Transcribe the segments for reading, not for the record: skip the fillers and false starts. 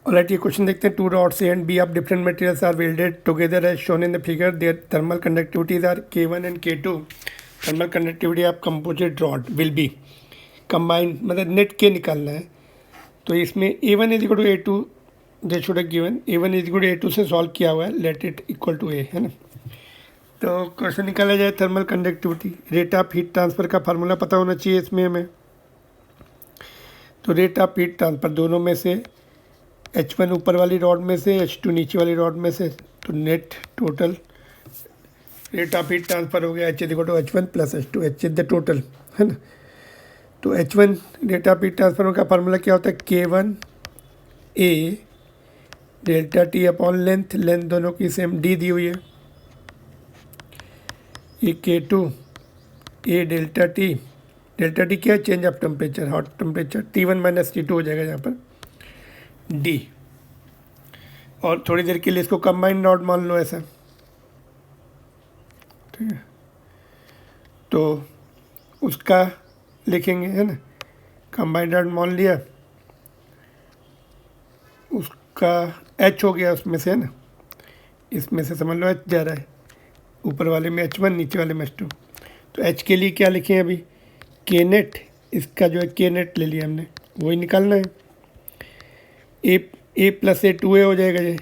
Alright, ये question देखते हैं. Two rods A and B of different materials are welded together as shown in the figure. Their thermal conductivities are K1 and K2. Thermal conductivity of composite rod will be combined, मतलब net K निकालना है. तो इसमें A1 is equal to A2, they should have given. A1 is equal to A2 से solve किया हुआ है, let it equal to A, है ना. तो क्वेश्चन निकाला जाए thermal conductivity. Rate of heat transfer का फार्मूला पता होना चाहिए इसमें हमें. तो रेट ऑफ हीट ट्रांसफ़र दोनों में से, H1 ऊपर वाली रॉड में से, H2 नीचे वाली रॉड में से, तो net total rate of heat transfer हो गया H is equal to H1 plus H2. H is the total, है ना. तो H1 rate of heat transfer का फार्मूला क्या होता है? K1 A delta T upon length. Length दोनों की सेम D दी हुई है. ये K2 A delta T. Delta T क्या है? Change of temperature, hot temperature. T1 minus T2 हो जाएगा यहाँ पर D. और थोड़ी देर के लिए इसको कंबाइंड रॉड मान लो ऐसा, ठीक है. तो उसका लिखेंगे, है ना. कंबाइंड रॉड मान लिया, उसका H हो गया उसमें से, है ना. इसमें से समझ लो H जा रहा है, ऊपर वाले में H1, नीचे वाले में H2. तो H के लिए क्या लिखें अभी? K net. इसका जो है K नेट ले लिया हमने, वही निकालना है. A प्लस A 2A हो जाएगा. ये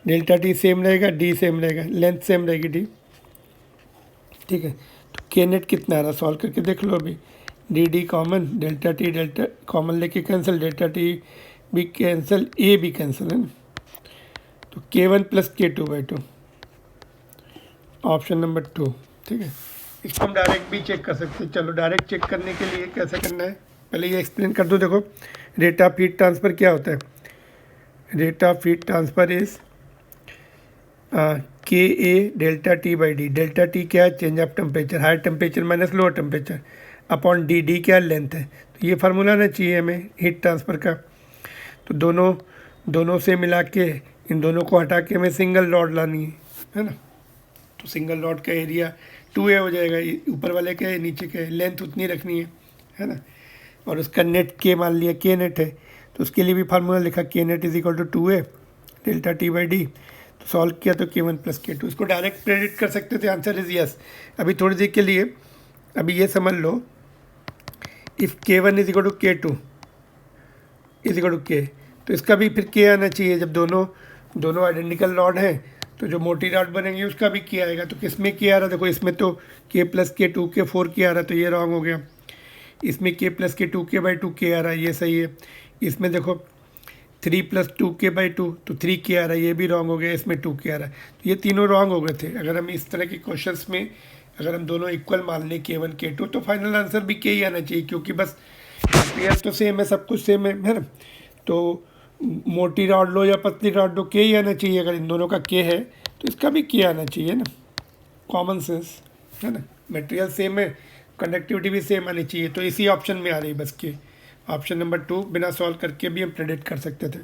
डेल्टा टी सेम रहेगा, D सेम रहेगा, लेंथ सेम रहेगी D, ठीक है. तो K नेट कितना आ रहा, सॉल्व करके देख लो अभी. D कॉमन, डेल्टा कॉमन लेके कैंसिल, डेल्टा टी भी कैंसिल, A भी कैंसिल, है ना. तो K1 plus K2/2, option number 2, ठीक है. इसको हम डायरेक्ट भी चेक कर सकते हैं. चलो डायरेक्ट चेक करने के लिए कैसे करना है, पहले ये एक्सप्लेन कर दो. देखो, रेट ऑफ हीट ट्रांसफ़र क्या होता है? Rate of heat transfer is KA delta T/D. Delta T क्या है? Change of temperature, higher temperature minus lower temperature, upon D क्या लेंथ है. तो ये फार्मूला आना चाहिए हमें हीट ट्रांसफ़र का. तो दोनों से मिला के इन दोनों को हटा के हमें सिंगल रॉड लानी है ना. तो सिंगल रॉड का एरिया 2A हो जाएगा. ऊपर वाले के नीचे के लेंथ उतनी रखनी है ना. और उसका नेट K मान लिया, K नेट है. तो उसके लिए भी फार्मूला लिखा, K net is equal to 2A delta T/D. तो सॉल्व किया तो K1 प्लस K2. इसको डायरेक्ट प्रेडिक्ट कर सकते थे, आंसर इज यस. अभी थोड़ी देर के लिए अभी ये समझ लो, if K1 is equal to K2 is equal to K, तो इसका भी फिर K आना चाहिए. जब दोनों आइडेंटिकल रॉड हैं तो जो मोटी रॉड बनेंगी उसका भी K आएगा. तो किस में K आ रहा है? देखो, इसमें तो K plus K 2K 4K आ रहा है, तो ये रॉन्ग हो गया. इसमें K प्लस K 2K/2K आ रहा है, ये सही है. इसमें देखो 3 प्लस 2K/2, तो 3K आ रहा है, ये भी रॉन्ग हो गया. इसमें 2K आ रहा है, तो ये तीनों रॉन्ग हो गए थे. अगर हम इस तरह के क्वेश्चंस में अगर हम दोनों इक्वल मान लें K1 K2, तो फाइनल आंसर भी K ही आना चाहिए, क्योंकि बस पेयर तो सेम है, सब कुछ सेम है ना. तो मोटी रॉड लो या पतली रॉड लो, K ही आना चाहिए. अगर इन दोनों का K है तो इसका भी K आना चाहिए ना. कॉमन सेंस, है ना. मटेरियल सेम है, कंडक्टिविटी भी सेम आनी चाहिए. तो इसी ऑप्शन में आ रही है बस K. ऑप्शन नंबर 2 बिना सॉल्व करके भी हम प्रेडिक्ट कर सकते थे.